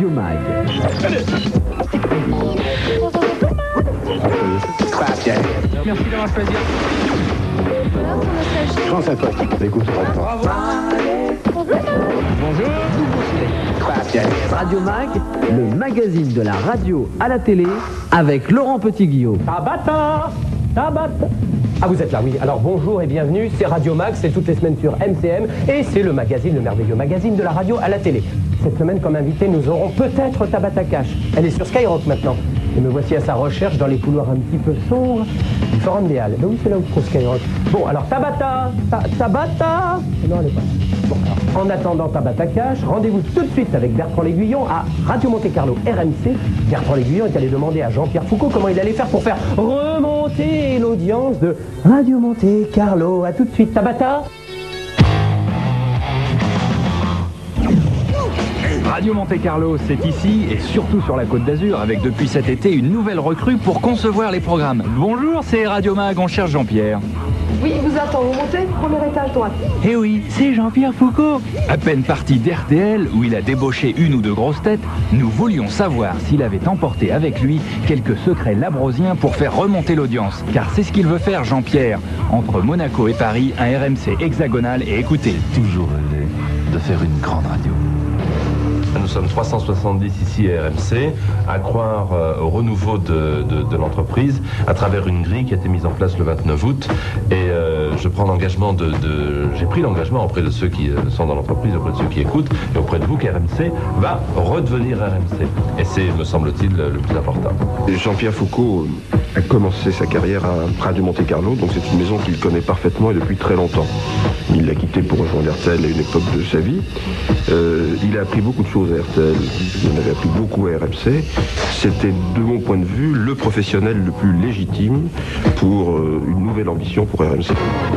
Radio Mag. Merci d'avoir choisi. France Info. Écoute, Bonjour. Radio Mag, le magazine de la radio à la télé, avec Laurent Petit-Guillaume. Tabata. Ah, vous êtes là, oui. Alors bonjour et bienvenue, c'est Radio Mag, c'est toutes les semaines sur MCM et c'est le magazine, le merveilleux magazine de la radio à la télé. Cette semaine, comme invité, nous aurons peut-être Tabata Cash. Elle est sur Skyrock maintenant. Et me voici à sa recherche dans les couloirs un petit peu sombres du Forum des Halles. Ben oui, c'est là où se trouve Skyrock. Bon, alors Tabata. Non, elle est pas là. Bon, alors, en attendant Tabata Cash, rendez-vous tout de suite avec Bertrand L'Aiguillon à Radio Monte-Carlo RMC. Bertrand L'Aiguillon est allé demander à Jean-Pierre Foucault comment il allait faire pour faire remonter l'audience de Radio Monte-Carlo. À tout de suite, Tabata. Radio Monte-Carlo, c'est ici et surtout sur la Côte d'Azur, avec depuis cet été une nouvelle recrue pour concevoir les programmes. Bonjour, c'est Radio Mag, on cherche Jean-Pierre. Oui, vous attend, vous montez, premier étage droite. Eh oui, c'est Jean-Pierre Foucault. À peine parti d'RTL, où il a débauché une ou deux grosses têtes, nous voulions savoir s'il avait emporté avec lui quelques secrets labrosiens pour faire remonter l'audience. Car c'est ce qu'il veut faire, Jean-Pierre. Entre Monaco et Paris, un RMC hexagonal et écoutez. Toujours rêvé de faire une grande radio. Nous sommes 370 ici à RMC, à croire au renouveau de l'entreprise à travers une grille qui a été mise en place le 29 août. Et je prends l'engagement j'ai pris l'engagement auprès de ceux qui sont dans l'entreprise, auprès de ceux qui écoutent, et auprès de vous qu'RMC va redevenir RMC. Et c'est, me semble-t-il, le plus important. Jean-Pierre Foucault a commencé sa carrière à Radio Monte-Carlo, donc c'est une maison qu'il connaît parfaitement et depuis très longtemps. Il l'a quitté pour rejoindre RTL à une époque de sa vie. Il a appris beaucoup de choses à RTL, il en avait appris beaucoup à RMC. C'était, de mon point de vue, le professionnel le plus légitime pour une nouvelle ambition pour RMC.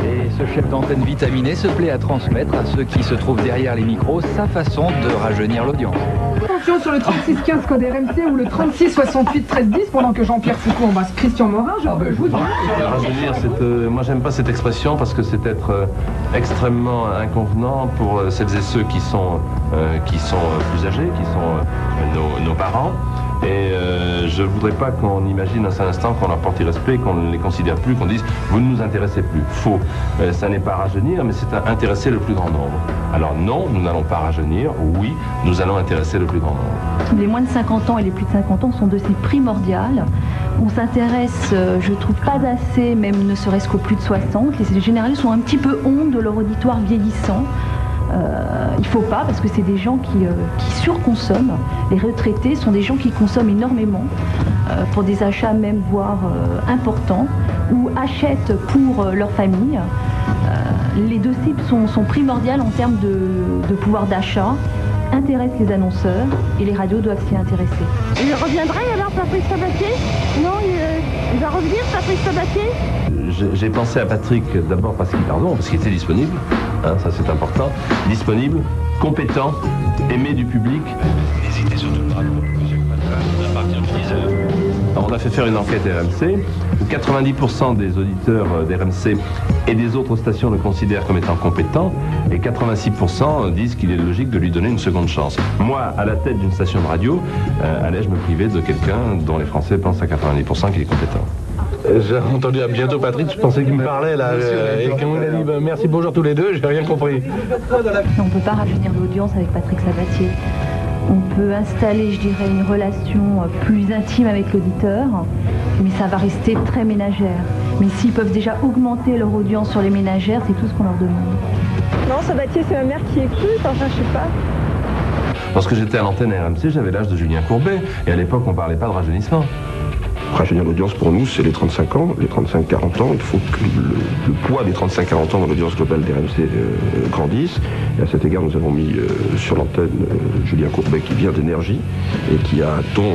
Et ce chef d'antenne vitaminé se plaît à transmettre à ceux qui se trouvent derrière les micros sa façon de rajeunir l'audiance. Attention sur le 3615 code RMC ou le 3668-1310 pendant que Jean-Pierre Foucault embrasse Christian Morin. Je vous dis. Rajeunir, moi j'aime pas cette expression parce que c'est être extrêmement inconvenant pour celles et ceux qui sont plus âgés, qui sont nos parents. Et je voudrais pas qu'on imagine un seul instant qu'on leur porte irrespect, qu'on ne les considère plus, qu'on dise vous ne nous intéressez plus. Faux. Ça n'est pas rajeunir, mais c'est intéresser le plus grand nombre. Alors non, nous n'allons pas rajeunir. Oui, nous allons intéresser le plus grand nombre. Les moins de 50 ans et les plus de 50 ans sont dossiers primordiales. On s'intéresse, je trouve, pas assez, même ne serait-ce qu'aux plus de 60. Les généralistes sont un petit peu honte de leur auditoire vieillissant. Il faut pas, parce que c'est des gens qui surconsomment. Les retraités sont des gens qui consomment énormément pour des achats même voire importants ou achètent pour leur famille. Les deux cibles sont primordiales en termes de pouvoir d'achat, intéressent les annonceurs et les radios doivent s'y intéresser. Il reviendrait alors, Patrick Sabatier? Non, il va revenir, Patrick Sabatier? J'ai pensé à Patrick d'abord parce qu'il était disponible, hein, ça c'est important, disponible, compétent, aimé du public. N'hésitez surtout pas à partir de 10h. Alors, on a fait faire une enquête RMC où 90% des auditeurs d'RMC et des autres stations le considèrent comme étant compétent et 86% disent qu'il est logique de lui donner une seconde chance. Moi, à la tête d'une station de radio, allais-je me priver de quelqu'un dont les Français pensent à 90% qu'il est compétent? J'ai entendu à bientôt Patrick, je pensais qu'il me parlait là, et quand il a dit merci bonjour tous les deux, j'ai rien compris. On ne peut pas rajeunir l'audience avec Patrick Sabatier. On peut installer, je dirais, une relation plus intime avec l'auditeur, mais ça va rester très ménagère. Mais s'ils peuvent déjà augmenter leur audience sur les ménagères, c'est tout ce qu'on leur demande. Non, Sabatier, c'est ma mère qui écoute, enfin, je sais pas. Lorsque j'étais à l'antenne RMC, j'avais l'âge de Julien Courbet, et à l'époque, on ne parlait pas de rajeunissement. Rajeunir l'audience pour nous, c'est les 35 ans, les 35-40 ans. Il faut que le poids des 35-40 ans dans l'audience globale d'RMC grandisse. Et à cet égard, nous avons mis sur l'antenne Julien Courbet qui vient d'Énergie et qui a un ton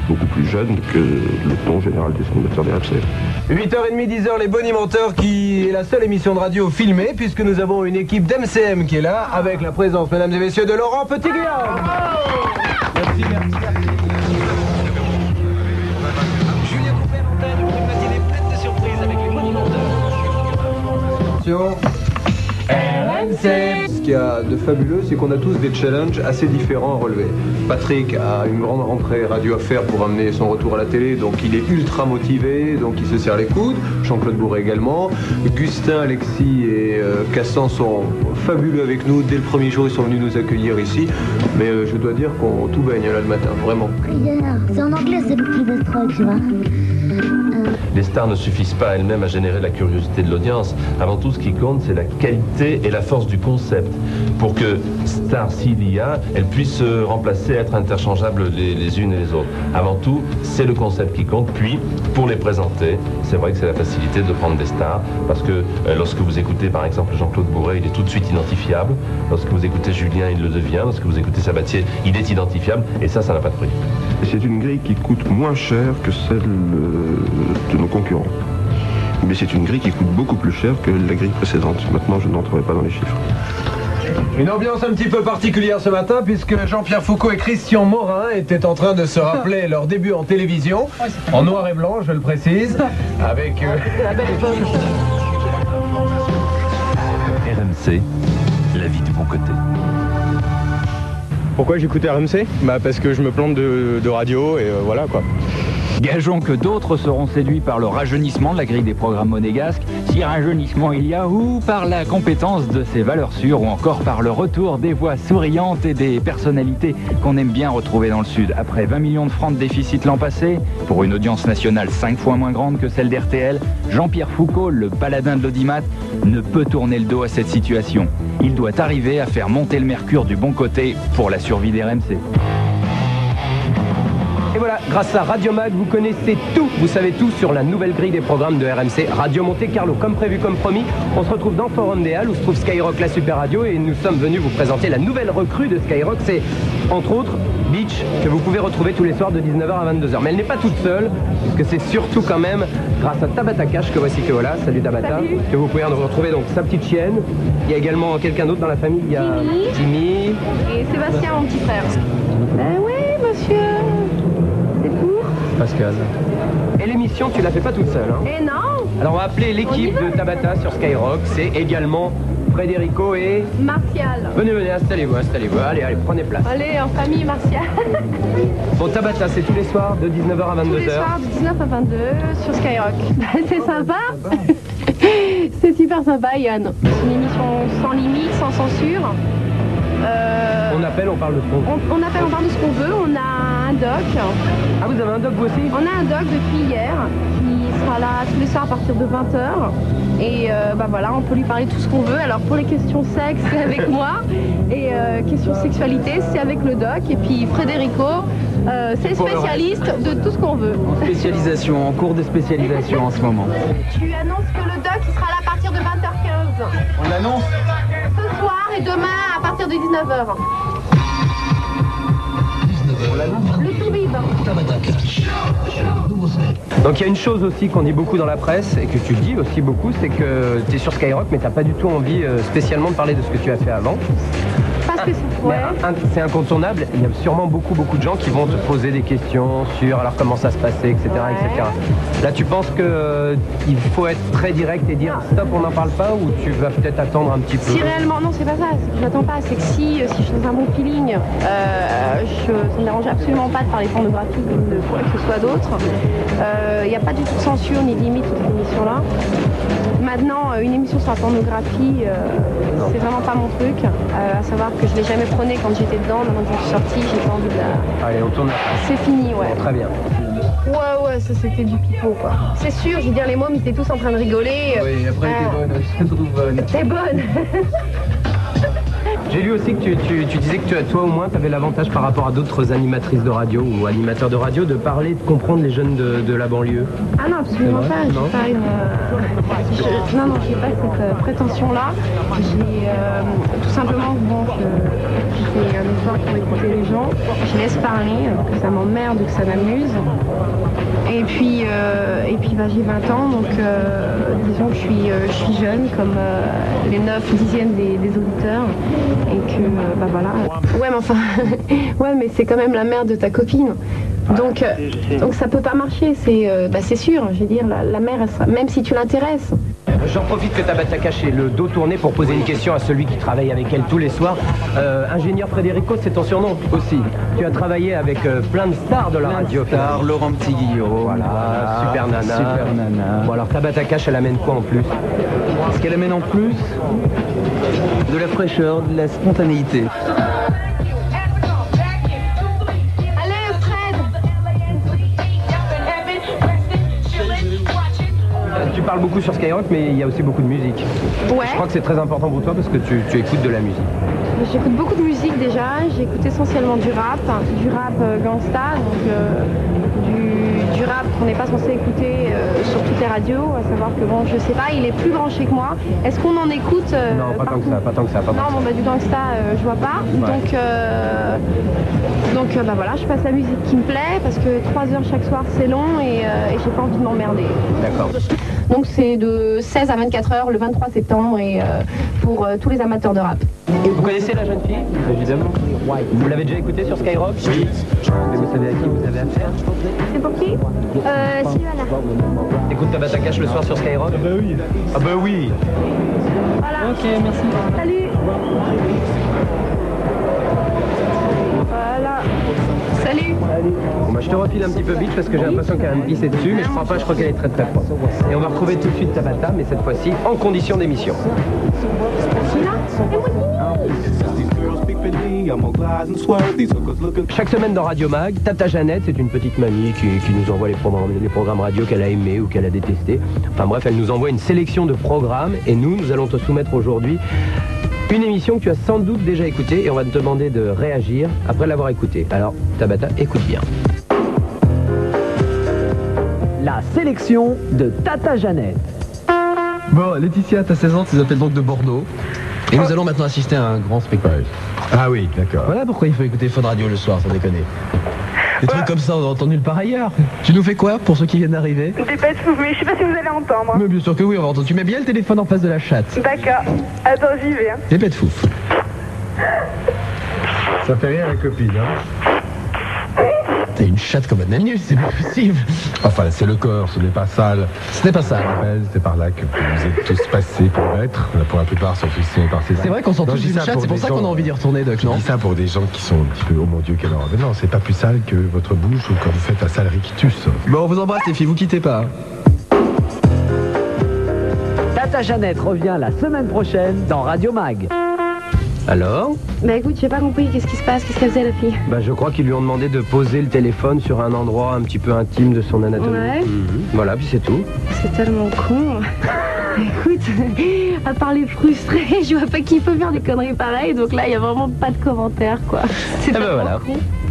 beaucoup plus jeune que le ton général des animateurs d'RMC. 8h30, 10h, les bonimenteurs qui est la seule émission de radio filmée puisque nous avons une équipe d'MCM qui est là avec la présence, mesdames et messieurs, de Laurent Petit-Guillaume. Merci. Attention. RMC. Ce qu'il y a de fabuleux, c'est qu'on a tous des challenges assez différents à relever. Patrick a une grande rentrée radio à faire pour amener son retour à la télé, donc il est ultra motivé, donc il se serre les coudes. Jean-Claude Bourret également. Gustin, Alexis et Cassan sont fabuleux avec nous. Dès le premier jour, ils sont venus nous accueillir ici. Mais je dois dire qu'on tout baigne là le matin, vraiment. C'est en anglais, c'est plus de stroke, tu vois. Les stars ne suffisent pas elles-mêmes à générer la curiosité de l'audience. Avant tout, ce qui compte, c'est la qualité et la force du concept. Pour que star, s'il y a, elles puissent se remplacer, être interchangeables les unes et les autres. Avant tout, c'est le concept qui compte. Puis, pour les présenter, c'est vrai que c'est la facilité de prendre des stars. Parce que lorsque vous écoutez, par exemple, Jean-Claude Bourret, il est tout de suite identifiable. Lorsque vous écoutez Julien, il le devient. Lorsque vous écoutez Sabatier, il est identifiable. Et ça n'a pas de prix. C'est une grille qui coûte moins cher que celle de nos concurrents. Mais c'est une grille qui coûte beaucoup plus cher que la grille précédente. Maintenant, je n'entrerai pas dans les chiffres. Une ambiance un petit peu particulière ce matin puisque Jean-Pierre Foucault et Christian Morin étaient en train de se rappeler leur début en télévision, en noir et blanc, je le précise, avec... RMC, la vie du bon côté. Pourquoi j'écoute RMC? Bah parce que je me plante de radio et voilà quoi. Gageons que d'autres seront séduits par le rajeunissement de la grille des programmes monégasques, si rajeunissement il y a, ou par la compétence de ses valeurs sûres, ou encore par le retour des voix souriantes et des personnalités qu'on aime bien retrouver dans le Sud. Après 20 millions de francs de déficit l'an passé, pour une audience nationale 5 fois moins grande que celle d'RTL, Jean-Pierre Foucault, le paladin de l'audimat, ne peut tourner le dos à cette situation. Il doit arriver à faire monter le mercure du bon côté pour la survie des RMC. Et voilà, grâce à Radio Mag, vous connaissez tout, vous savez tout sur la nouvelle grille des programmes de RMC, Radio Monte Carlo. Comme prévu, comme promis, on se retrouve dans Forum des Halles où se trouve Skyrock, la super radio, et nous sommes venus vous présenter la nouvelle recrue de Skyrock. C'est, entre autres, Beach, que vous pouvez retrouver tous les soirs de 19h à 22h. Mais elle n'est pas toute seule, puisque c'est surtout quand même grâce à Tabata Cash que voici que voilà, salut Tabata, salut. Que vous pouvez retrouver donc sa petite chienne. Il y a également quelqu'un d'autre dans la famille, il y a Jimmy. Et Sébastien, mon petit frère. Ben oui, monsieur. Pascal. Et l'émission, tu la fais pas toute seule, hein? Et non. Alors on va appeler l'équipe de Tabata sur Skyrock. C'est également Frédérico et... Martial. Venez, installez-vous. Allez, prenez place. Allez, en famille, Martial. Bon, Tabata, c'est tous les soirs de 19h à 22h. Tous les soirs de 19 à 22 sur Skyrock. C'est sympa. C'est super sympa, Yann. C'est une émission sans limite, sans censure. On appelle, on parle de ce qu'on veut. On appelle, on parle de ce qu'on veut. On a un doc. Ah, vous avez un doc vous aussi? On a un doc depuis hier qui sera là tous les soirs à partir de 20h. Et bah voilà, on peut lui parler tout ce qu'on veut. Alors pour les questions sexe, c'est avec moi. Et questions sexualité, c'est avec le doc. Et puis Frédérico, c'est spécialiste de tout ce qu'on veut. Spécialisation, en cours de spécialisation en ce moment. Tu annonces que le doc il sera là à partir de 20h15. On l'annonce ce soir et demain à partir de 19h. Le tout bib. Donc il y a une chose aussi qu'on dit beaucoup dans la presse et que tu dis aussi beaucoup, c'est que tu es sur Skyrock mais tu n'as pas du tout envie spécialement de parler de ce que tu as fait avant. Parce que c'est incontournable, il y a sûrement beaucoup de gens qui vont te poser des questions sur alors comment ça se passait, etc. etc. Là tu penses qu'il faut être très direct et dire stop, on n'en parle pas, ou tu vas peut-être attendre un petit peu? Si réellement, non c'est pas ça, je n'attends pas, c'est que si je suis dans un bon feeling, ça ne me dérange absolument pas de parler pornographie ou de quoi que ce soit d'autre. Il n'y a pas du tout de censure ni de limite sur cette émission-là. Maintenant, une émission sur la pornographie, c'est vraiment pas mon truc. À savoir que je l'ai jamais prôné quand j'étais dedans, maintenant que je suis sortie, j'ai pas envie de la... Allez, on tourne. C'est fini, ouais. Bon, très bien. Ouais, ça c'était du pipeau, quoi. C'est sûr, je veux dire, les mômes, ils étaient tous en train de rigoler. Oui, après, t'es bonne. T'es bonne. J'ai lu aussi que tu disais que toi au moins tu avais l'avantage par rapport à d'autres animatrices de radio ou animateurs de radio de parler, de comprendre les jeunes de la banlieue. Ah non, absolument pas. J'ai pas cette prétention-là. J'ai tout simplement, j'ai un effort pour écouter les gens. Je laisse parler, que ça m'emmerde, que ça m'amuse. Et puis j'ai 20 ans, donc disons que je suis jeune comme les 9/10 des auditeurs. Et que, voilà. Ouais, mais enfin, ouais, mais c'est quand même la mère de ta copine. Donc ça peut pas marcher, c'est sûr. Je veux dire, la mère, même si tu l'intéresses. J'en profite que Tabata Cash ait le dos tourné pour poser une question à celui qui travaille avec elle tous les soirs. Ingénieur Frédérico, c'est ton surnom aussi. Tu as travaillé avec plein de stars de la radio. Stars, Laurent Petit-Guillaume. Voilà, Super Nana. Super Nana. Bon alors Tabata Cash, elle amène quoi en plus? Ce qu'elle amène en plus, de la fraîcheur, de la spontanéité. Tu parles beaucoup sur Skyrock, mais il y a aussi beaucoup de musique. Ouais. Je crois que c'est très important pour toi parce que tu écoutes de la musique. J'écoute beaucoup de musique déjà, j'écoute essentiellement du rap gangsta, donc du rap qu'on n'est pas censé écouter sur toutes les radios, à savoir que bon, je sais pas, il est plus branché que moi. Est-ce qu'on en écoute Non, pas tant que ça, pas tant que ça. Non, bon, bah, du gangsta, je vois pas. Ouais. Donc bah voilà, je passe la musique qui me plaît parce que 3 heures chaque soir c'est long et j'ai pas envie de m'emmerder. D'accord. Donc c'est de 16 à 24 heures le 23 septembre et pour tous les amateurs de rap. Vous connaissez la jeune fille? Évidemment. Vous l'avez déjà écouté sur Skyrock? Oui. Vous savez à qui vous avez affaire? C'est pour qui Sylvana. Écoute Tabata Cash le soir sur Skyrock? Ah bah oui. Ah bah oui. Voilà. Ok, merci. Salut. Voilà. Salut. Bon bah je te refile un petit peu vite parce que j'ai l'impression qu'elle va me pisser dessus, mais je crois pas, je crois qu'elle est très très forte. Et on va retrouver tout de suite Tabata, mais cette fois-ci en condition d'émission. Chaque semaine dans Radio Mag, Tata Jeannette, c'est une petite mamie qui nous envoie les programmes radio qu'elle a aimés ou qu'elle a détestés. Enfin bref, elle nous envoie une sélection de programmes et nous allons te soumettre aujourd'hui une émission que tu as sans doute déjà écoutée et on va te demander de réagir après l'avoir écoutée. Alors, Tabata, écoute bien. La sélection de Tata Jeannette. Bon, Laetitia, t'as 16 ans, tu t'appelles donc de Bordeaux. Et nous allons maintenant assister à un grand spectacle. Ah oui, d'accord. Voilà pourquoi il faut écouter Fun Radio le soir, sans déconner. Des trucs comme ça, on a entendu nulle part ailleurs. Tu nous fais quoi pour ceux qui viennent d'arriver? Des pets fous, mais je sais pas si vous allez entendre. Mais bien sûr que oui, on va entendre. Tu mets bien le téléphone en face de la chatte. D'accord. Attends, j'y vais. Hein. Des pets fouf. Ça fait rien la copine, hein? T'as une chatte comme un agneau, c'est pas possible. Enfin, c'est le corps, ce n'est pas sale. Ce n'est pas ça. C'est par là que vous êtes tous passés pour être. Pour la plupart, sont tous par ces C'est vrai qu'on sent tous une chatte, c'est pour ça qu'on a envie d'y retourner, Doc, non? Je dis ça pour des gens qui sont un petit peu, oh mon Dieu, quelle horreur. Mais non, c'est pas plus sale que votre bouche ou quand vous faites un sale rictus. Bon, on vous embrasse les filles, vous quittez pas. Tata Jeannette revient la semaine prochaine dans Radio Mag. Alors? Bah écoute, j'ai pas compris, qu'est-ce qui se passe, qu'est-ce qu'elle faisait la fille? Bah je crois qu'ils lui ont demandé de poser le téléphone sur un endroit un petit peu intime de son anatomie. Ouais. Voilà, puis c'est tout. C'est tellement con. Écoute, à part les frustrés, je vois pas qui peut faire des conneries pareilles, donc là il y a vraiment pas de commentaires quoi. C'est ben voilà.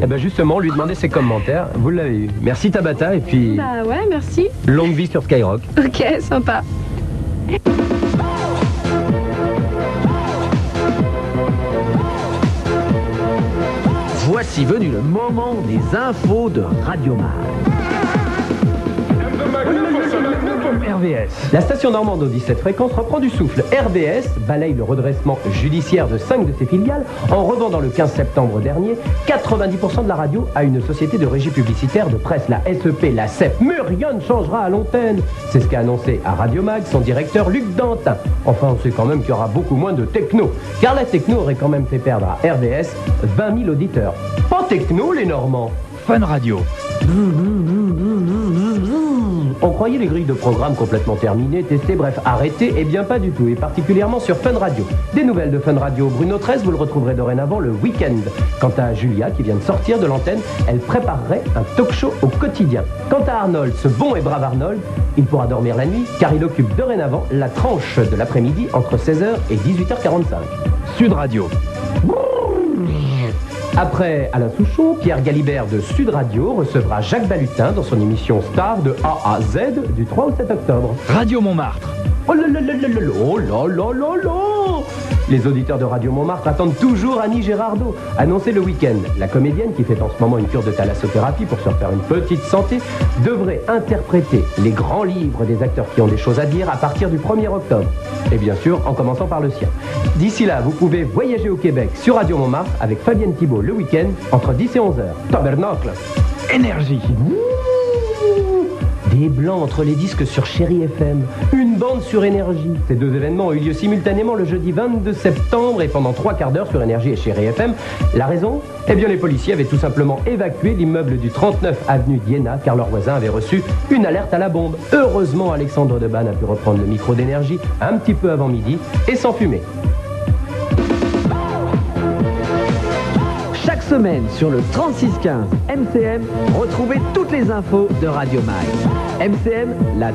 Et ben justement, lui demander ses commentaires, vous l'avez eu. Merci Tabata et puis Bah ouais, merci. longue vie sur Skyrock. Ok, sympa. Voici venu le moment des infos de Radio Mag. RVS. La station normande aux 17 fréquences reprend du souffle. RVS balaye le redressement judiciaire de 5 de ses filiales en revendant le 15 septembre dernier 90% de la radio à une société de régie publicitaire de presse, la SEP, la CEP. Mais rien ne changera à l'antenne. C'est ce qu'a annoncé à Radio Mag son directeur Luc Dantin. Enfin, on sait quand même qu'il y aura beaucoup moins de techno, car la techno aurait quand même fait perdre à RVS 20 000 auditeurs. Pas techno, les Normands. Fun Radio. On croyait les grilles de programmes complètement terminées, testées, bref, arrêtées, et bien pas du tout, et particulièrement sur Fun Radio. Des nouvelles de Fun Radio. Bruno 13, vous le retrouverez dorénavant le week-end. Quant à Julia, qui vient de sortir de l'antenne, elle préparerait un talk show au quotidien. Quant à Arnold, ce bon et brave Arnold, il pourra dormir la nuit, car il occupe dorénavant la tranche de l'après-midi entre 16h et 18h45. Sud Radio. Après Alain Souchon, Pierre Galibert de Sud Radio recevra Jacques Balutin dans son émission Star de A à Z du 3 au 7 octobre. Radio Montmartre. Oh là là là là là oh là là là là. Les auditeurs de Radio Montmartre attendent toujours Annie Gérardot, annoncée le week-end. La comédienne, qui fait en ce moment une cure de thalassothérapie pour se refaire une petite santé, devrait interpréter les grands livres des acteurs qui ont des choses à dire à partir du 1er octobre. Et bien sûr, en commençant par le sien. D'ici là, vous pouvez voyager au Québec sur Radio Montmartre avec Fabienne Thibault le week-end entre 10 et 11h. Tabernacle. Énergie. Des blancs entre les disques sur Chéri FM, une bande sur Énergie. Ces deux événements ont eu lieu simultanément le jeudi 22 septembre et pendant 3 quarts d'heure sur Énergie et Chéri FM. La raison ? Eh bien, les policiers avaient tout simplement évacué l'immeuble du 39 avenue d'Iéna car leurs voisins avaient reçu une alerte à la bombe. Heureusement, Alexandre Debanne a pu reprendre le micro d'Énergie un petit peu avant midi et sans fumer. Chaque semaine sur le 3615 MCM, retrouvez toutes les infos de Radio Mag. MCM, la